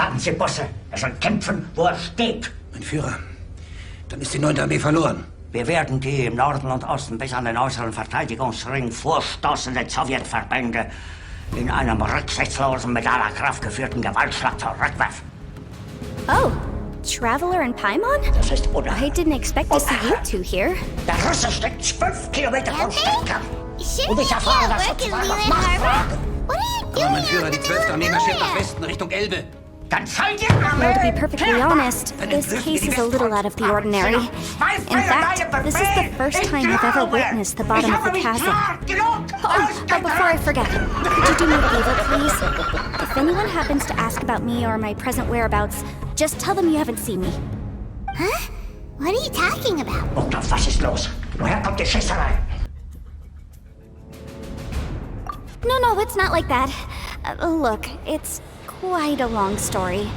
Sagen Sie Bosse, er soll kämpfen, wo er steht. Mein Führer, dann ist die 9. Armee verloren. Wir werden die im Norden und Osten bis an den äußeren Verteidigungsring vorstoßenden Sowjetverbände in einem rücksichtslosen, mit aller Kraft geführten Gewaltschlag zurückwerfen. Oh, Traveler and Paimon? Das ist unerhört. I didn't expect to see you two here. Der Russe steckt 12 Kilometer von Steckern. Shouldn't Und ich erfahre, dass work in sozusagen Leland Macht Harbor? What are you doing Aber mein Führer, out die in the 12. Armee middle of marschiert nach nowhere? Westen, Richtung Elbe. Dann seid ihr Well, to be perfectly honest, Dann this entlüften wir case die is a little out of the ordinary. In fact, this is the first time I've ever witnessed the bottom of the chasm. Oh, but before I forget, could you do me a favor, please? If anyone happens to ask about me or my present whereabouts, just tell them you haven't seen me. Huh? What are you talking about? Mutter, was ist los? Woher kommt die Schießerei? No, it's not like that. Look, it's quite a long story.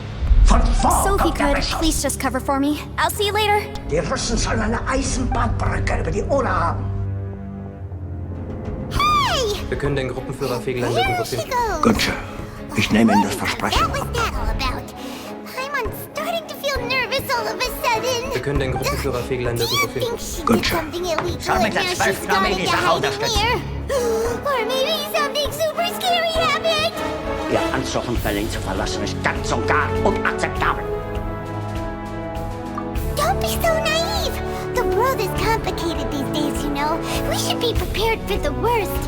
Von vorn So if you kommt der could, Beschuss. please just cover for me. I'll see you later. Die Russen sollen eine Eisenbahnbrücke über die Oder haben. Hey! Wir können den Gruppenführer Fegelein irgendwo There she finden. goes. Gut, Sir. Ich nehme Ihnen das What Versprechen. was that all about? I'm starting to feel nervous all of a sudden. Wir können den Gruppenführer Fegelein Do irgendwo you think finden. she Good did job. something illegal Schau and mit der now she's 12. gone Armee into diese hiding Unterstützung. here? Or maybe something super scary happened. Ihr Ansuchen, Berlin zu verlassen, ist ganz und gar unakzeptabel. Don't be so naive. The world is complicated these days, you know. We should be prepared for the worst.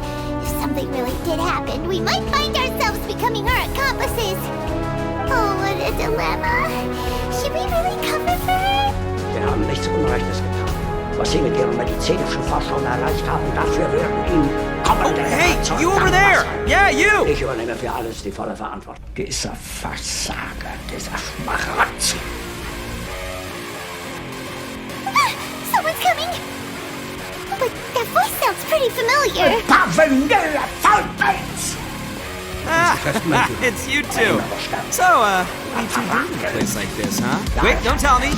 If something really did happen, we might find ourselves becoming our accomplices. Oh, what a dilemma. Should we really cover for her? Wir haben nichts Unrechtes getan. Was Sie mit Ihren medizinischen Forschungen erreicht haben, dafür würden Ihnen kommende Generationen you over dankbar there! sein. Yeah, you! Ich übernehme für alles die volle Verantwortung. Dieser Versager, dieser Schmarotzer. Someone's coming. But that voice sounds pretty familiar. Parvenelle Faulpelz! Ah, it's you two. So, what do you two do in a place like this, huh? Wait, don't tell me.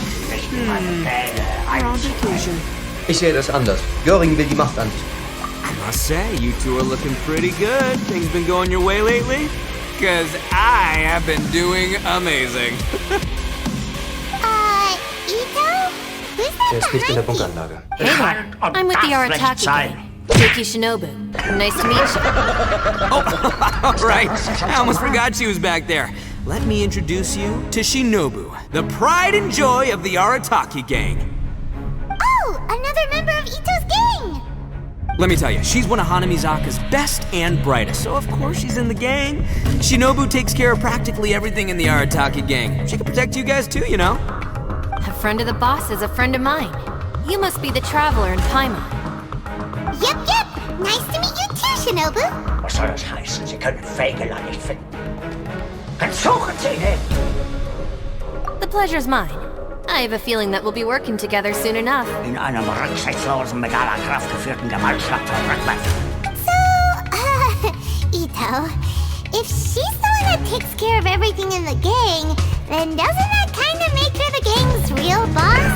You're on vacation. Ich sehe das anders. Göring will die Macht an sich. I must say, you two are looking pretty good. Things been going your way lately? Cause I have been doing amazing. Ito? Who's that Er ist nicht in der behind you? Bunkeranlage. Hey there, I'm with the Arataki gang. Yuki Shinobu. Nice to meet you. All right, I almost forgot she was back there. Let me introduce you to Shinobu, the pride and joy of the Arataki gang. Oh, another member of Ito's gang. Let me tell you, she's one of Hanamizaka's best and brightest, so of course she's in the gang. Shinobu takes care of practically everything in the Arataki gang. She can protect you guys too, you know. A friend of the boss is a friend of mine. You must be the traveler in Paimon. Yep. Nice to meet you too, Shinobu. Was soll das heißen? Sie können Fegelein nicht finden. Dann suchen Sie ihn! The pleasure's mine. I have a feeling that we'll be working together soon enough. In einem rücksichtslosen, mit aller Kraft geführten Gewaltschlag zurückwerfen. So, Ito, if she's the one that takes care of everything in the gang, then doesn't that kind of make her the gang's real boss?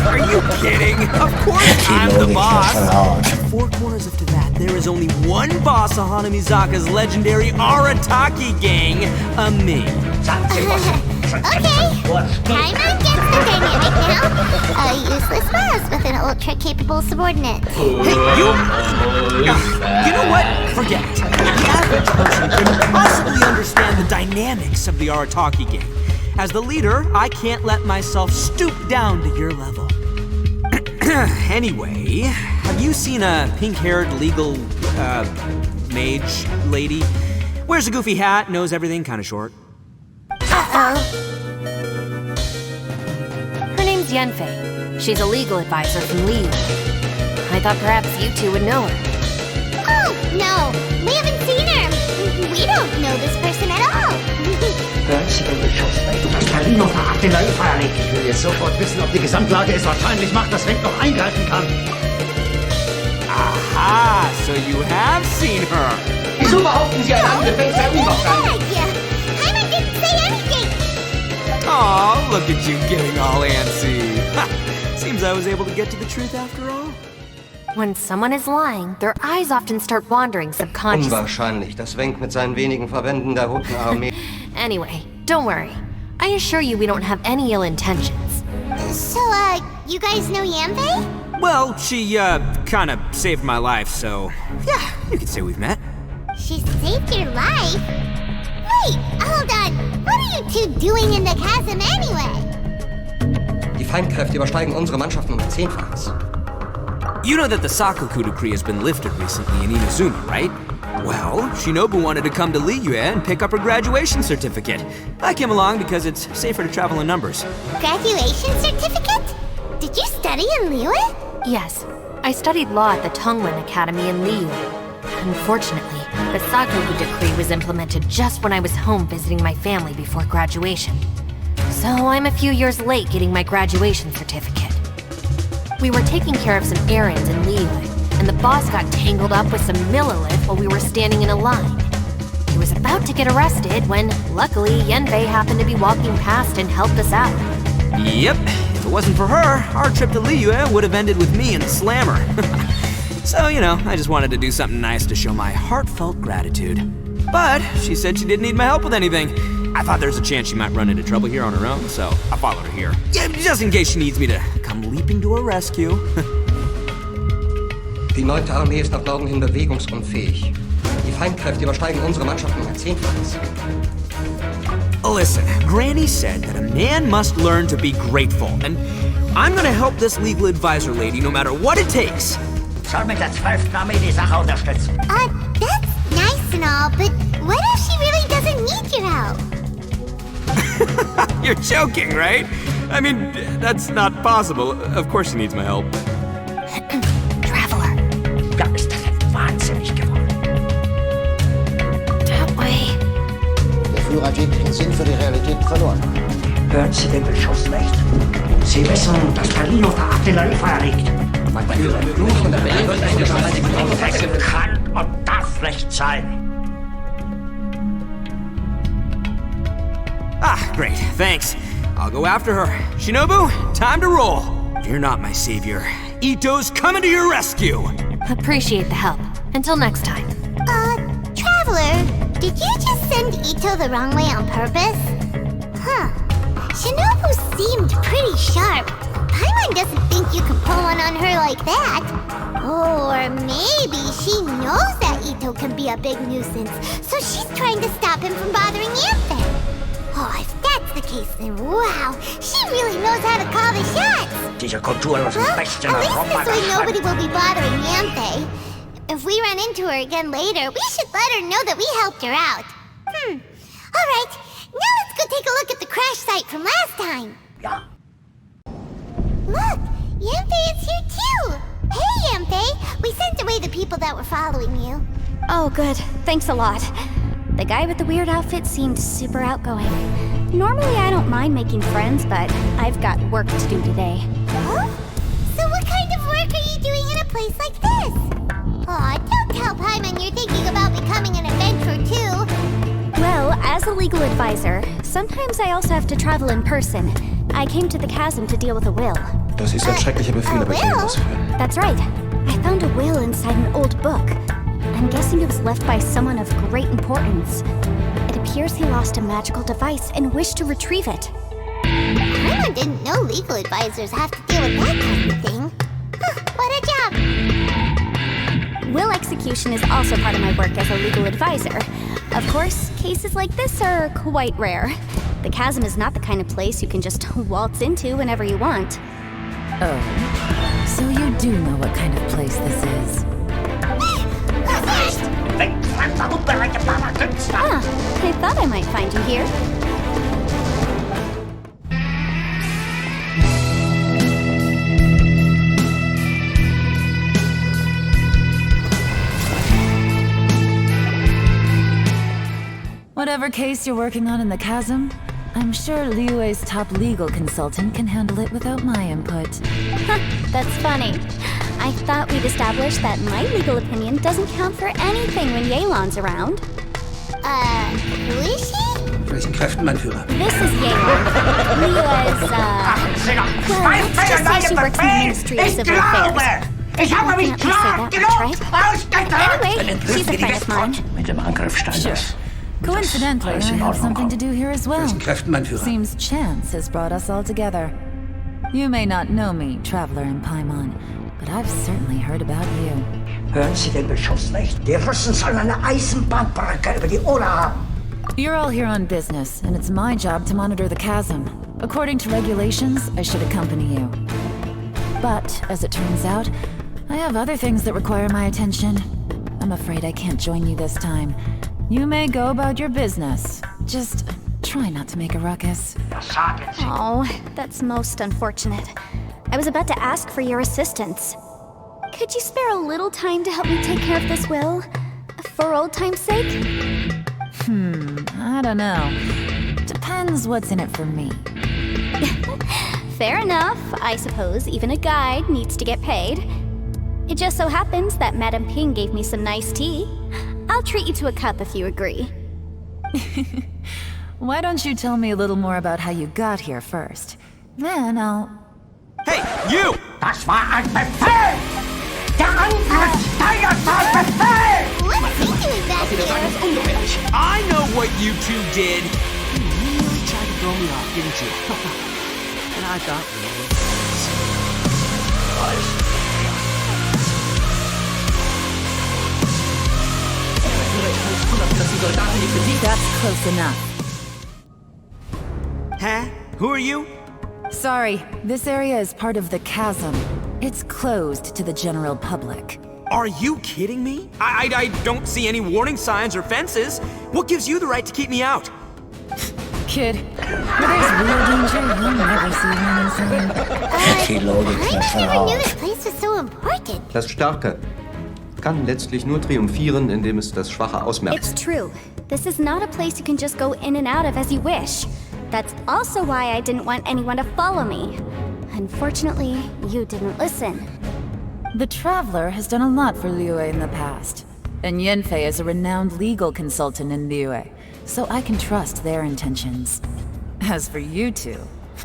Are you kidding? Of course I'm the boss. At four corners of that, there is only one boss of Hanamizaka's legendary Arataki gang, me. Sagen Sie, Bosse, er soll Okay, kämpfen, wo er steht. Paimon gets the dynamic now. A useless boss with an ultra-capable subordinate. Hey, you know what? Forget it. The average person couldn't possibly understand the dynamics of the Arataki gang. As the leader, I can't let myself stoop down to your level. Anyway, have you seen a pink-haired legal, mage lady? Wears a goofy hat, knows everything, kinda short. Uh-oh. Her name's Yenfei. She's a legal advisor from Lee. I thought perhaps you two would know her. Oh, no, we haven't seen her. We don't know this person at all. Hören Sie den Beschuss, welchen das Berliner Artillerie verlegt. Ich will jetzt sofort wissen, ob die Gesamtlage es wahrscheinlich macht, dass Wendt noch eingreifen kann. Aha, so you have seen her. Wieso behaupten Sie, ein Angriff ist sehr unwahrscheinlich? idea. Paimon didn't say anything. Aw, look at you getting all antsy. Ha, seems I was able to get to the truth after all. When someone is lying, their eyes often start wandering subconsciously. Unwahrscheinlich, dass Wenk mit seinen wenigen Verbänden der Roten Armee... Anyway, Don't worry. I assure you we don't have any ill intentions. So, you guys know Yanfei? Well, she, kinda saved my life, so... yeah, you could say we've met. She saved your life? Wait, hold on. What are you two doing in the chasm anyway? Die Feindkräfte übersteigen unsere Mannschaft um 10-faches. You know that the Sakoku decree has been lifted recently in Inazuma, right? Well, Shinobu wanted to come to Liyue and pick up her graduation certificate. I came along because it's safer to travel in numbers. Graduation certificate? Did you study in Liyue? Yes, I studied law at the Tongwen Academy in Liyue. Unfortunately, the Sakoku decree was implemented just when I was home visiting my family before graduation. So I'm a few years late getting my graduation certificate. We were taking care of some errands in Liyue, and the boss got tangled up with some Millilith while we were standing in a line. He was about to get arrested when, luckily, Yanfei happened to be walking past and helped us out. Yep, if it wasn't for her, our trip to Liyue would have ended with me and Slammer. So, you know, I just wanted to do something nice to show my heartfelt gratitude. But she said she didn't need my help with anything. I thought there was a chance she might run into trouble here on her own, so I followed her here. Yeah, just in case she needs me to come leaping to her rescue. Die 9. Armee ist nach Norden hin bewegungsunfähig. Die Feindkräfte übersteigen unsere Mannschaft um 10-faches. Listen, Granny said that a man must learn to be grateful, and I'm gonna help this legal advisor lady no matter what it takes. Soll mit der 12. Armee die Sache unterstützen. That's nice and all, but what if she really doesn't need your help? You're joking, right? I mean, that's not possible. Of course she needs my help. Traveler. Ja, ist das jetzt wahnsinnig geworden. That way. Der Führer hat jeglichen Sinn für die Realität verloren. Hören Sie den Beschuss nicht? Sie wissen, dass Berlin unter Artilleriefeuer liegt. Mein Führer, Blut von der Welt wird nicht Das kann und darf nicht sein. Ah, great, thanks. I'll go after her. Shinobu, time to roll. You're not my savior. Ito's coming to your rescue. Appreciate the help. Until next time. Traveler, did you just send Ito the wrong way on purpose? Huh. Shinobu seemed pretty sharp. Paimon doesn't think you could pull one on her like that. Or maybe she knows that Ito can be a big nuisance, so she's trying to stop him from bothering Yanfei. Oh, if that's the case, then wow, she really knows how to call the shots. Diese kulturlosen Bestien At least Europa. this way nobody will be bothering Yanfei. If we run into her again later, we should let her know that we helped her out. All right, now let's go take a look at the crash site from last time. Ja. Look, Yanfei is here too. Hey, Yanfei, we sent away the people that were following you. Oh, good. Thanks a lot. The guy with the weird outfit seemed super outgoing. Normally, I don't mind making friends, but I've got work to do today. Huh? So what kind of work are you doing in a place like this? Aw, don't tell Paimon you're thinking about becoming an adventurer too. Well, as a legal advisor, sometimes I also have to travel in person. I came to the chasm to deal with a will. Das ist ein schrecklicher Befehl, aber ich will das führen. That's right. I found a will inside an old book. I'm guessing it was left by someone of great importance. It appears he lost a magical device and wished to retrieve it. Paimon didn't know legal advisors have to deal with that kind of thing. What a job! Will execution is also part of my work as a legal advisor. Of course, cases like this are quite rare. The chasm is not the kind of place you can just waltz into whenever you want. Oh, so you do know what kind of place this is. Ah, I thought I might find you here. Whatever case you're working on in the chasm, I'm sure Liyue's top legal consultant can handle it without my input. That's funny. I thought we'd established that my legal opinion doesn't count for anything when Yelan's around. Who is she? Welchen Kräften, mein Führer? This is Yelan. Liyue's, well, let's just say she works in the Ministry of Civil Affairs. Ich habe mich klar genug ausgedrückt. Anyway, she's a friend of mine. Mit dem Angriff stand es. Coincidentally, I have something to do here as well. Kräften, mein Führer. Seems chance has brought us all together. You may not know me, traveler in Paimon, but I've certainly heard about you. Hören Sie den Beschuss nicht? Die Russen sollen eine Eisenbahnbrücke über die Oder haben. You're all here on business, and it's my job to monitor the chasm. According to regulations, I should accompany you. But, as it turns out, I have other things that require my attention. I'm afraid I can't join you this time. You may go about your business. Just try not to make a ruckus. Oh, that's most unfortunate. I was about to ask for your assistance. Could you spare a little time to help me take care of this will? For old time's sake? I don't know. Depends what's in it for me. Fair enough. I suppose even a guide needs to get paid. It just so happens that Madame Ping gave me some nice tea. I'll treat you to a cup if you agree. Why don't you tell me a little more about how you got here first? Then I'll... Hey, you! Das war ein Befehl! Der Angriff steigert den Befehl! What's he doing back here? I know what you two did. You really tried to throw me off, didn't you? And I thought That's close enough. Huh? Who are you? Sorry, this area is part of the chasm. It's closed to the general public. Are you kidding me? I don't see any warning signs or fences. What gives you the right to keep me out? Kid, where there's real danger, you'll never see warning sign. I never knew this place was so important. Das Starke kann letztlich nur triumphieren, indem es das Schwache ausmerzt. It's true. This is not a place you can just go in and out of as you wish. That's also why I didn't want anyone to follow me. Unfortunately, you didn't listen. The Traveler has done a lot for Liyue in the past. And Yanfei is a renowned legal consultant in Liyue, so I can trust their intentions. As for you two...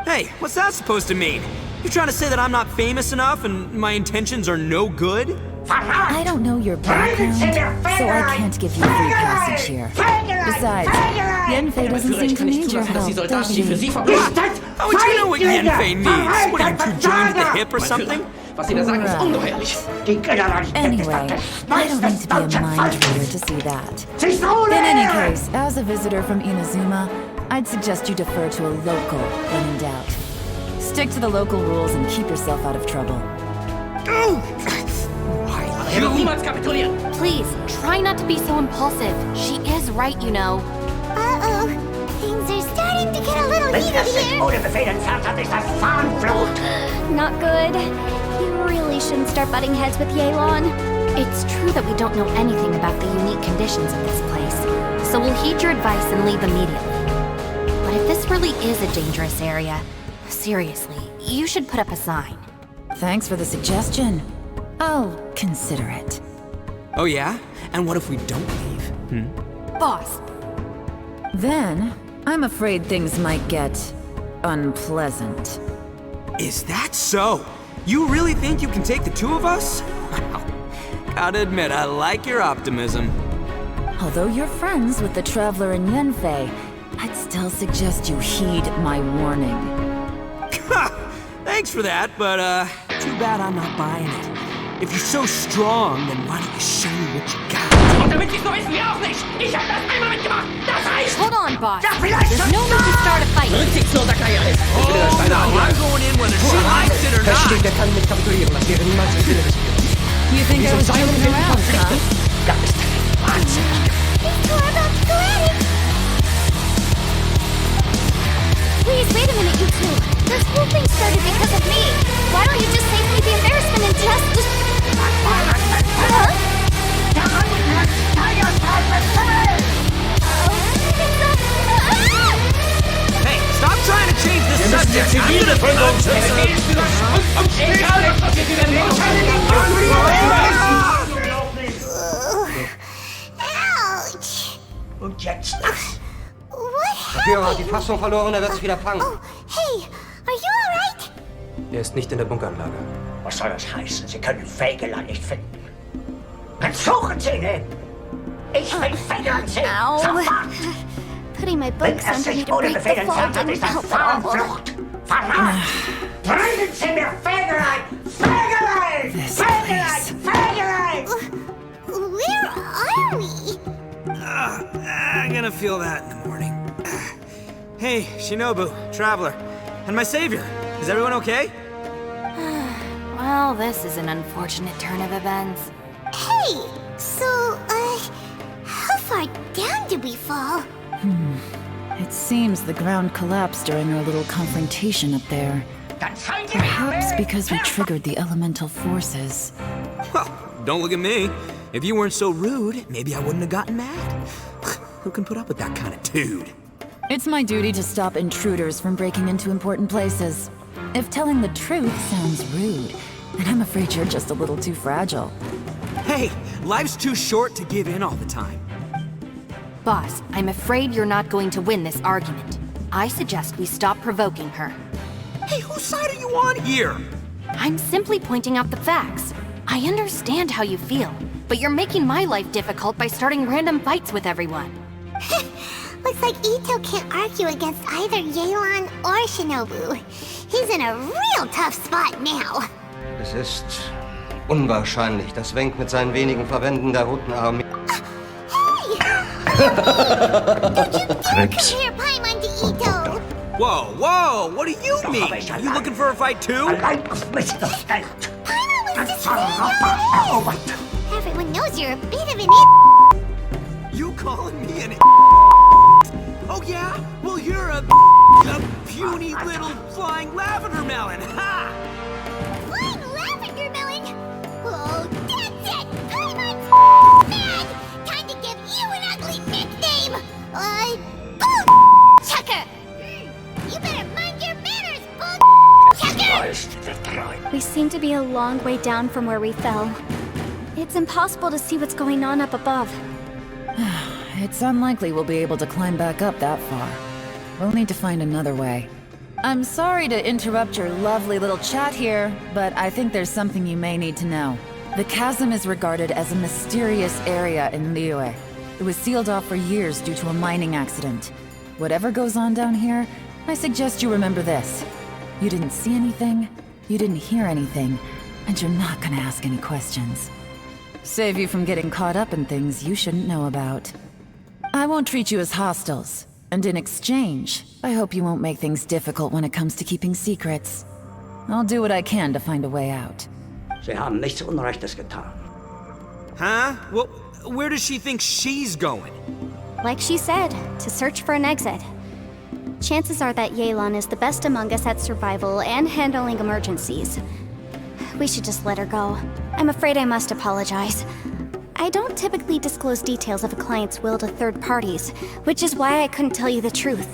Hey, what's that supposed to mean? You're trying to say that I'm not famous enough and my intentions are no good? I don't know your background, so I can't give you free passage here. Besides, Yanfei doesn't seem to need your help, does she? How would you know what Yanfei needs? What are you, two joined at the hip or something? Anyway, I don't need to be a mind reader to see that. In any case, as a visitor from Inazuma, I'd suggest you defer to a local when in doubt. Stick to the local rules and keep yourself out of trouble. Please, try not to be so impulsive. She is right, you know. Uh-oh. Things are starting to get a little heated here. Ohne Befehl entfernt hat, ist das Fahnenflucht. Not good. You really shouldn't start butting heads with Yelan. It's true that we don't know anything about the unique conditions of this place, so we'll heed your advice and leave immediately. But if this really is a dangerous area, seriously, you should put up a sign. Thanks for the suggestion. I'll consider it. Oh yeah? And what if we don't leave? Boss, Then, I'm afraid things might get... unpleasant. Is that so? You really think you can take the two of us? Wow. Gotta admit, I like your optimism. Although you're friends with the Traveler and Yanfei, I'd still suggest you heed my warning. Thanks for that, but too bad I'm not buying it. If you're so strong, then why don't you show me what you got? hold on, boss. There's no need to start a fight. I'm going in whether she likes it or not. Der kann nicht kapitulieren, das wäre niemals im Sinne des Spiels. You think I was joking around, huh? Please, wait a minute, you two. This whole thing started because of me. Why don't you just save me the embarrassment and just... Hey, stop trying to change the subject. Ouch! Und jetzt? What Führer hat happened? die Fassung verloren, er wird sich wieder fangen. Oh, hey, are you alright? Er ist nicht in der Bunkeranlage. Was soll das heißen? Sie können Wegeler nicht finden. Dann suchen Sie ihn! Ich will Federn sehen. Ow. Sofort. Putting my Wenn books es under me sich to ohne break the Befehl fall entfernt hat, didn't ist das help at all. Fahnenflucht. Verrat! Bringen Sie mir Fegelein! Fegelein! This Fegelein! Fegelein! Where are we? I'm gonna feel that in the morning. Hey, Shinobu, Traveler, and my savior. Is everyone okay? Well, this is an unfortunate turn of events. Hey, so, how far down did we fall? It seems the ground collapsed during our little confrontation up there. Dann zeigen Sie Perhaps mir, because we wer- triggered the elemental forces. Well, don't look at me. If you weren't so rude, maybe I wouldn't have gotten mad. Who can put up with that kind of dude? It's my duty to stop intruders from breaking into important places. If telling the truth sounds rude, then I'm afraid you're just a little too fragile. Hey, life's too short to give in all the time. Boss, I'm afraid you're not going to win this argument. I suggest we stop provoking her. Hey, whose side are you on here? I'm simply pointing out the facts. I understand how you feel, but you're making my life difficult by starting random fights with everyone. Looks like Ito can't argue against either Yelan or Shinobu. He's in a real tough spot now. Es ist unwahrscheinlich, dass Wenk mit seinen wenigen Verbänden der Roten Armee... Come here, Paimon to Ito. Whoa, whoa, what do you mean? Are you looking for a fight too? Allein auf mich gestellt. Paimon was just Verrat erobert. Everyone knows you're a bit of an You calling me an Oh yeah? Well, you're a puny little flying lavender melon, ha! flying lavender melon. Oh, that's it. Paimon's mad. Time to give you an ugly nickname. Bull Chucker. You better mind your manners, Bull Chucker. We seem to be a long way down from where we fell. It's impossible to see what's going on up above. It's unlikely we'll be able to climb back up that far. We'll need to find another way. I'm sorry to interrupt your lovely little chat here, but I think there's something you may need to know. The chasm is regarded as a mysterious area in Liyue. It was sealed off for years due to a mining accident. Whatever goes on down here, I suggest you remember this. You didn't see anything, you didn't hear anything, and you're not gonna ask any questions. Save you from getting caught up in things you shouldn't know about. I won't treat you as hostiles, and in exchange, I hope you won't make things difficult when it comes to keeping secrets. I'll do what I can to find a way out. Sie haben nichts Unrechtes getan. Huh? Well, where does she think she's going? Like she said, to search for an exit. Chances are that Yelan is the best among us at survival and handling emergencies. We should just let her go. I'm afraid I must apologize. I don't typically disclose details of a client's will to third parties, which is why I couldn't tell you the truth.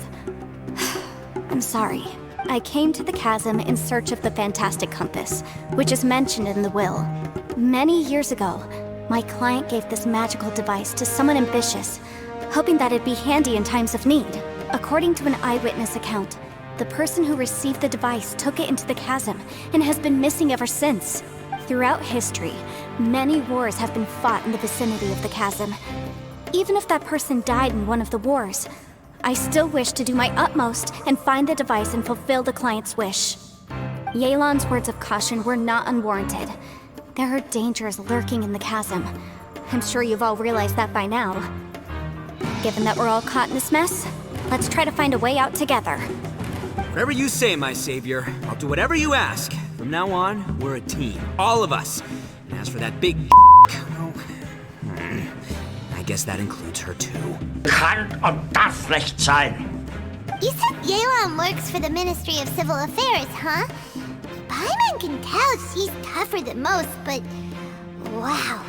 I'm sorry. I came to the chasm in search of the Fantastic Compass, which is mentioned in the will. Many years ago, my client gave this magical device to someone ambitious, hoping that it'd be handy in times of need. According to an eyewitness account, the person who received the device took it into the chasm and has been missing ever since. Throughout history, many wars have been fought in the vicinity of the chasm. Even if that person died in one of the wars, I still wish to do my utmost and find the device and fulfill the client's wish. Yelan's words of caution were not unwarranted. There are dangers lurking in the chasm. I'm sure you've all realized that by now. Given that we're all caught in this mess, let's try to find a way out together. Whatever you say, my savior, I'll do whatever you ask. From now on, we're a team. All of us. And as for that big well, I guess that includes her too. Kann und darf nicht sein. You said Yelan works for the Ministry of Civil Affairs, huh? Paimon can tell she's tougher than most, but... wow.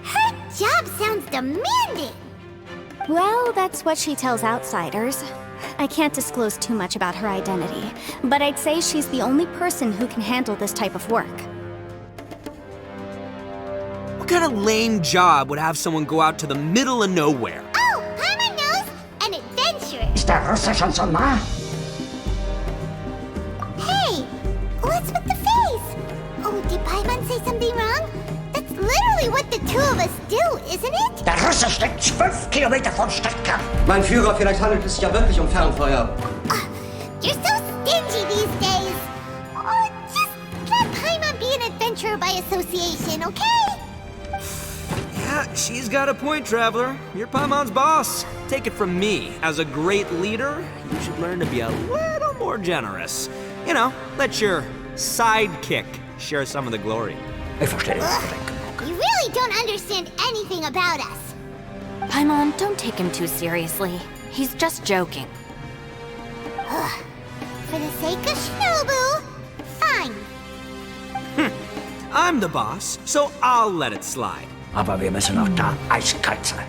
Her job sounds demanding. Well, that's what she tells outsiders. I can't disclose too much about her identity, but I'd say she's the only person who can handle this type of work. What kind of lame job would have someone go out to the middle of nowhere? Oh, Paimon knows! An adventure! Ist der Russe schon so nah? Hey! What's with the face? Oh, did Paimon say something wrong? That's literally what the two of us do, isn't it? Der Russe steckt 12 Kilometer von Stadtkern. Mein Führer, vielleicht handelt es sich ja wirklich um Fernfeuer. You're so stingy these days. Oh, just let Paimon be an adventurer by association, okay? Yeah, she's got a point, Traveler. You're Paimon's boss. Take it from me. As a great leader, you should learn to be a little more generous. You know, let your sidekick share some of the glory. Ich verstehe das. You really don't understand anything about us. Paimon, don't take him too seriously. He's just joking. For the sake of Shinobu, fine. I'm the boss, so I'll let it slide. Aber wir müssen auch da eiskalt sein.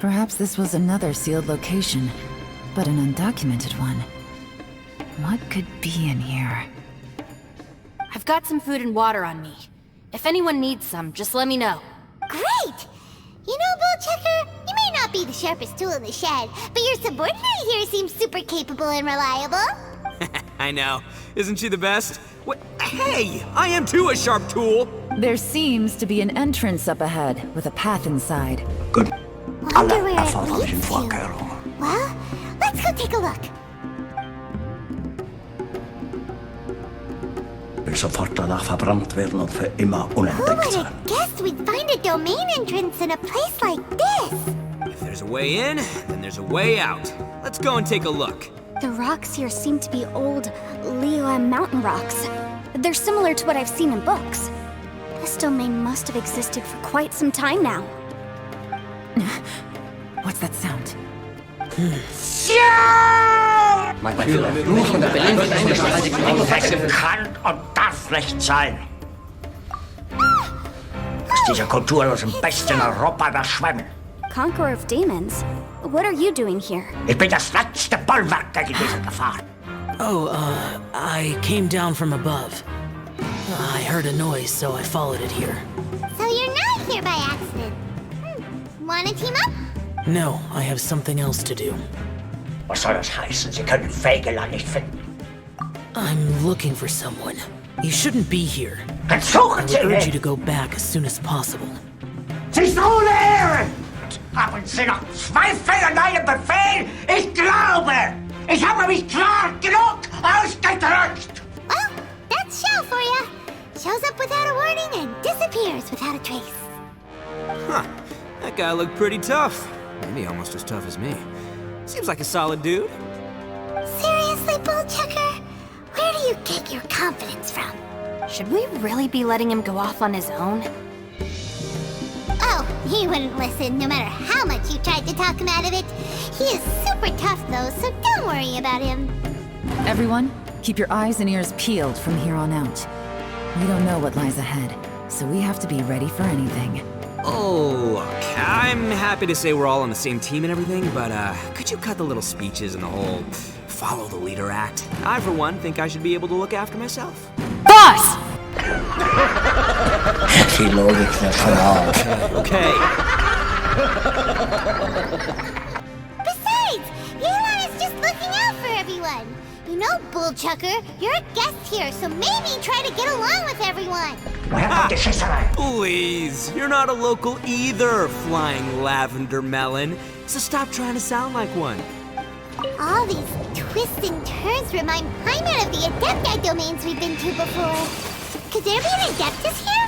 Perhaps this was another sealed location, but an undocumented one. What could be in here? I've got some food and water on me. If anyone needs some, just let me know. Great! You know, Bullchucker, you may not be the sharpest tool in the shed, but your subordinate here seems super capable and reliable. I know. Isn't she the best? What? Hey, I am too a sharp tool. There seems to be an entrance up ahead, with a path inside. Gut. Wonder Alle where it erforderlichen leads to. Vorkehrungen. Well, let's go take a look. Will sofort danach verbrannt werden und für immer Who unentdeckt would sein. have guessed we'd find a domain entrance in a place like this? If there's a way in, then there's a way out. Let's go and take a look. The rocks here seem to be old Liyue mountain rocks. They're similar to what I've seen in books. This domain must have existed for quite some time now. What's that sound? Mein Führer, nur von der Belebenheit des heiligen Das kann und darf nicht sein. Dass diese kulturlosen Bestien Europa überschwemmen. Conqueror of Demons? What are you doing here? Ich bin das letzte Bollwerk gegen diese Gefahr. Oh, I came down from above. I heard a noise, so I followed it here. So you're not here by accident. Wanna team up? No, I have something else to do. Was soll das heißen? Sie können Fegela nicht finden. I'm looking for someone. You shouldn't be here. Dann I suchen would Sie urge you to ihn. go back as soon as possible. Sie ist ohne Ehre. Haben Sie noch Zweifel an meinem Befehl? Ich glaube, ich habe mich klar genug ausgedrückt. Well, that's Shao for ya. Shows up without a warning and disappears without a trace. Huh. That guy looked pretty tough. Maybe almost as tough as me. Seems like a solid dude. Seriously, Bullchucker? Where do you get your confidence from? Should we really be letting him go off on his own? Oh, he wouldn't listen no matter how much you tried to talk him out of it. He is super tough though, so don't worry about him. Everyone, keep your eyes and ears peeled from here on out. We don't know what lies ahead, so we have to be ready for anything. Oh, look, I'm happy to say we're all on the same team and everything, but could you cut the little speeches and the whole follow the leader act? I, for one, think I should be able to look after myself. Boss! Die Logik verfragt. Okay. Besides, Elon is just looking out for everyone. You know, Bullchucker, you're a guest here, so maybe try to get along with everyone. Woher kommt die Schießerei? Please, you're not a local either, flying lavender melon, so stop trying to sound like one. All these twists and turns remind Paimon of the Adepti domains we've been to before. Could there be an Adeptus here?